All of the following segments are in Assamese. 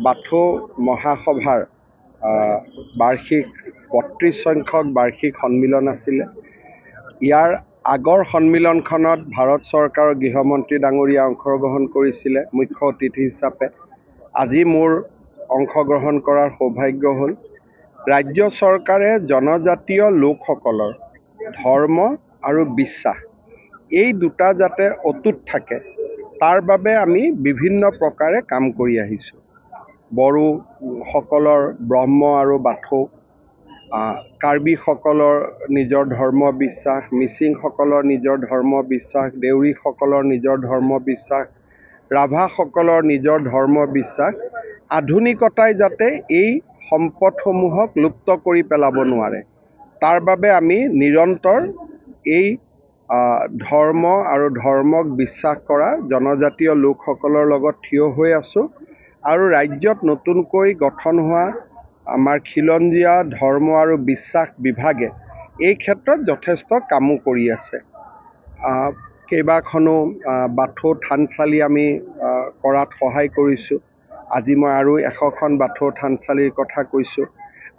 বাথৌ মহাসভাৰ বাৰ্ষিক ৩৫ সংখ্যক বাৰ্ষিক সন্মিলন আছিলে। ইয়াৰ আগৰ সন্মিলনখনত ভাৰত চৰকাৰৰ গৃহমন্ত্ৰী ডাঙৰীয়া অংশগ্ৰহণ কৰিছিলে মুখ্য অতিথি হিচাপে। আজি মোৰ অংশগ্ৰহণ কৰাৰ সৌভাগ্য হ'ল। ৰাজ্য চৰকাৰে জনজাতীয় লোকসকলৰ ধৰ্ম আৰু বিশ্বাস এই দুটা যাতে অটুট থাকে তাৰ বাবে আমি বিভিন্ন প্ৰকাৰে কাম কৰি আহিছোঁ। বড়োসকলৰ ব্ৰহ্ম আৰু বাথৌ, কাৰ্বিসকলৰ নিজৰ ধৰ্ম বিশ্বাস, মিচিংসকলৰ নিজৰ ধৰ্ম বিশ্বাস, দেউৰীসকলৰ নিজৰ ধৰ্ম বিশ্বাস, ৰাভাসকলৰ নিজৰ ধৰ্ম বিশ্বাস, আধুনিকতাই যাতে এই সম্পদসমূহক লুপ্ত কৰি পেলাব নোৱাৰে তাৰ বাবে আমি নিৰন্তৰ এই ধৰ্ম আৰু ধৰ্মক বিশ্বাস কৰা জনজাতীয় লোকসকলৰ লগত থিয় হৈ আছোঁ। আৰু ৰাজ্যত নতুনকৈ গঠন হোৱা আমাৰ খিলঞ্জীয়া ধৰ্ম আৰু বিশ্বাস বিভাগে এই ক্ষেত্ৰত যথেষ্ট কামো কৰি আছে। কেইবাখনো বাথৌ থানচালি আমি কৰাত সহায় কৰিছোঁ। আজি মই আৰু 100খন বাথৌ থানচালিৰ কথা কৈছোঁ।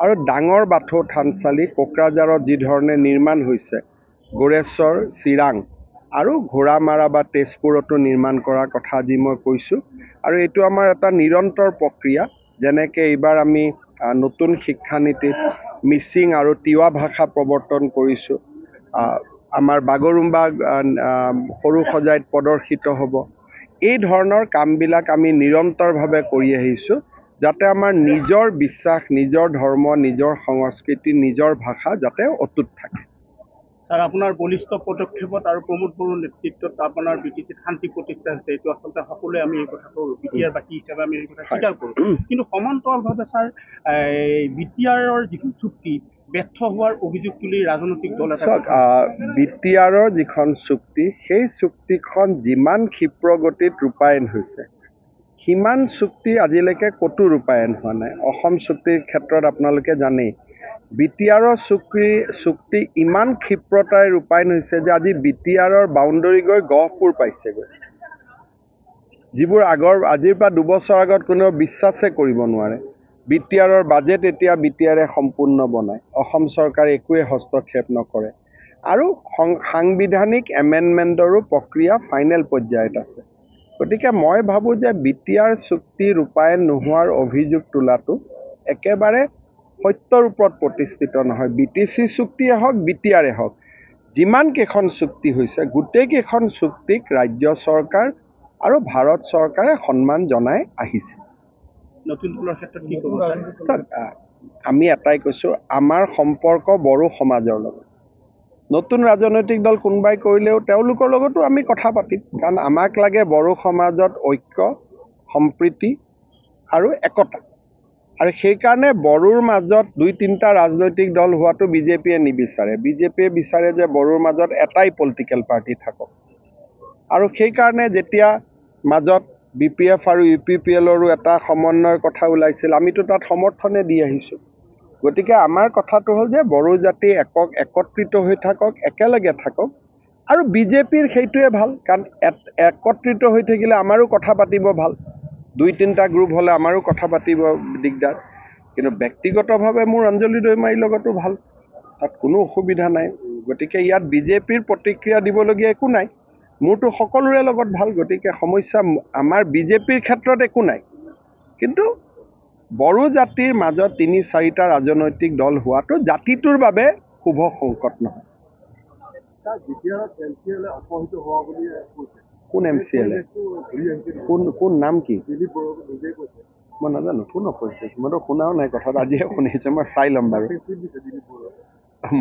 আৰু ডাঙৰ বাথৌ থানচালি কোকৰাঝাৰত যি ধৰণে নিৰ্মাণ হৈছে, গোৰেশ্বৰ, চিৰাং আৰু ঘোঁৰামাৰা বা তেজপুৰতো নিৰ্মাণ কৰাৰ কথা আজি মই কৈছোঁ। আৰু এইটো আমাৰ এটা নিৰন্তৰ প্ৰক্ৰিয়া। যেনেকৈ এইবাৰ আমি নতুন শিক্ষানীতিত মিচিং আৰু তিৱা ভাষা প্ৰৱৰ্তন কৰিছোঁ। আমাৰ বাগৰুম্বা সৰু সজাইত প্ৰদৰ্শিত হ'ব। এই ধৰণৰ কামবিলাক আমি নিৰন্তৰভাৱে কৰি আহিছোঁ যাতে আমাৰ নিজৰ বিশ্বাস, নিজৰ ধৰ্ম, নিজৰ সংস্কৃতি, নিজৰ ভাষা যাতে অটুট থাকে। স্যাৰ, আপোনাৰ বলিষ্ঠ পদক্ষেপত আৰু প্ৰমোদ বড়োৰ নেতৃত্বত আপোনাৰ BTCত শান্তি প্ৰতিষ্ঠা হৈছে। এইটো আচলতে সকলোৱে আমি এই কথাটো BTR বাকী হিচাপে আমি এই কথা স্বীকাৰ কৰোঁ। কিন্তু সমান্তৰালভাৱে স্যাৰ, BTRৰ যিখন চুক্তি ব্যৰ্থ হোৱাৰ অভিযোগ তুলি ৰাজনৈতিক দল এটা BTRৰ যিখন চুক্তি, সেই চুক্তিখন যিমান ক্ষীপ্ৰ গতিত ৰূপায়ণ হৈছে সিমান চুক্তি আজিলৈকে ক'তো ৰূপায়ণ হোৱা নাই। অসম চুক্তিৰ ক্ষেত্ৰত আপোনালোকে জানেই BTRৰ চুক্তি ইমান ক্ষিপ্ৰতাৰে ৰূপায়ণ হৈছে যে আজি BTRৰ বাউণ্ডৰী গৈ গহপুৰ পাইছেগৈ, যিবোৰ আজিৰ পৰা 2 বছৰ আগত কোনেও বিশ্বাসে কৰিব নোৱাৰে। BTRৰ বাজেট এতিয়া BTRে সম্পূৰ্ণ বনায়। অসম চৰকাৰে একোৱে হস্তক্ষেপ নকৰে। আৰু সাংবিধানিক এমেণ্ডমেণ্টৰো প্ৰক্ৰিয়া ফাইনেল পৰ্যায়ত আছে। গতিকে মই ভাবোঁ যে BTR চুক্তি ৰূপায়ণ নোহোৱাৰ অভিযোগ তোলাটো একেবাৰে সত্যৰ ওপৰত প্ৰতিষ্ঠিত নহয়। BTC চুক্তিয়ে হওক, BTRে হওক, যিমান কেইখন চুক্তি হৈছে গোটেইকেইখন চুক্তিক ৰাজ্য চৰকাৰ আৰু ভাৰত চৰকাৰে সন্মান জনাই আহিছে। নতুন দলৰ ক্ষেত্ৰত কি ক'ব? আমি এটাই কৈছোঁ, আমাৰ সম্পৰ্ক বড়ো সমাজৰ লগত। নতুন ৰাজনৈতিক দল কোনোবাই কৰিলেও তেওঁলোকৰ লগতো আমি কথা পাতিম, কাৰণ আমাক লাগে বড়ো সমাজত ঐক্য, সম্প্ৰীতি আৰু একতা। আৰু সেইকাৰণে বড়োৰ মাজত 2-3টা ৰাজনৈতিক দল হোৱাটো BJPয়ে নিবিচাৰে। BJPয়ে বিচাৰে যে বড়োৰ মাজত এটাই পলিটিকেল পাৰ্টি থাকক। আৰু সেইকাৰণে যেতিয়া মাজত BPF আৰু UPPLৰো এটা সমন্বয়ৰ কথা ওলাইছিল, আমিতো তাত সমৰ্থনে দি আহিছোঁ। গতিকে আমাৰ কথাটো হ'ল যে বড়ো জাতি একত্ৰিত হৈ থাকক, একেলগে থাকক। আৰু BJPৰ সেইটোৱে ভাল, কাৰণ একত্ৰিত হৈ থাকিলে আমাৰো কথা পাতিব ভাল। 2-3টা গ্ৰুপ হ'লে আমাৰো কথা পাতিব দিগদাৰ। কিন্তু ব্যক্তিগতভাৱে মোৰ অঞ্জলি দৈমাৰীৰ লগতো ভাল, তাত কোনো অসুবিধা নাই। গতিকে ইয়াত BJPৰ প্ৰতিক্ৰিয়া দিবলগীয়া একো নাই। মোৰতো সকলোৰে লগত ভাল। গতিকে সমস্যা আমাৰ BJPৰ ক্ষেত্ৰত একো নাই। কিন্তু বড়ো জাতিৰ মাজত 3-4টা ৰাজনৈতিক দল হোৱাটো জাতিটোৰ বাবে শুভ সংকট নহয়। কোন MCLA? কোন নাম কি? মই নাজানো কোন অপৰিচিত। মইতো শুনাও নাই কথাটো, আজিহে শুনিছোঁ। মই চাই ল'ম বাৰু।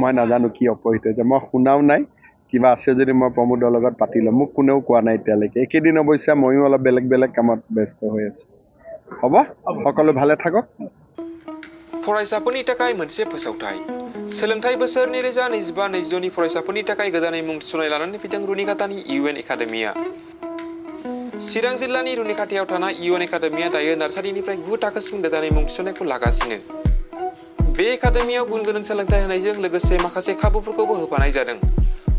মই নাজানো কি অপৰিচিত হৈছে, মই শুনাও নাই। কিবা আছে যদি মই প্ৰমোদৰ লগত পাতি ল'ম। মোক কোনেও কোৱা নাই এতিয়ালৈকে। এইকেইদিন অৱশ্যে ময়ো অলপ বেলেগ কামত ব্যস্ত হৈ আছোঁ। হ'ব, সকলো ভালে থাকক। फरायसाफोरनि थाखाय मोनसे फोसावथाय। सोलोंथाइ बोसोर 2025-2026 नि फरायसाफोरनि थाखाय गोदानै मुं थिसननाय लानानै फैदों रुनिखातानि UN एकाडेमिया। चिरां जिल्लानि रुनिखातायाव थानाय UN एकाडेमिया दायो नार्सारिनिफ्राय 9 थाखोसिम गोदानै मुं थिसननायखौ लागासिनो। बे एकाडेमियाव गुन गोनां सोलोंथाइ होनायजों लोगोसे माखासे खाबुफोरखौबो होफानाय जादों।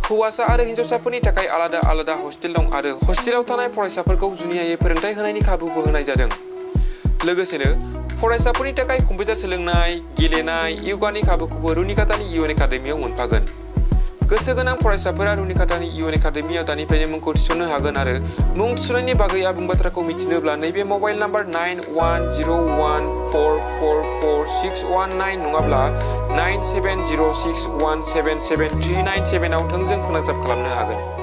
हौवासा आरो हिन्जावसाफोरनि थाखाय आलादा हस्टेल दं आरो हस्टेलाव थानाय फरायसाफोरखौ जुनियायै फोरोंथाइ होनायनि खाबुबो होनाय जादों। लोगोसेनो फरायसाफोरनि थाखाय कम्पिउटार सोलोंनाय गेलेनाय योगानि खाबुखौबो रुनिकातानि UN एकाडेमियाव मोनफागोन गोसो गोनां फरायसाफोरा रुनिकातानि UN एकाडेमियाव दानिफ्रायनो मुंखौ थिसननो हागोन आरो मुं थिसननायनि बागै आबुं बाथ्राखौ मिथिनोब्ला नैबे मबाइल नाम्बार 9101444619 नङाब्ला 9706177397 आव थोंजों फोनांजाब खालामनो हागोन।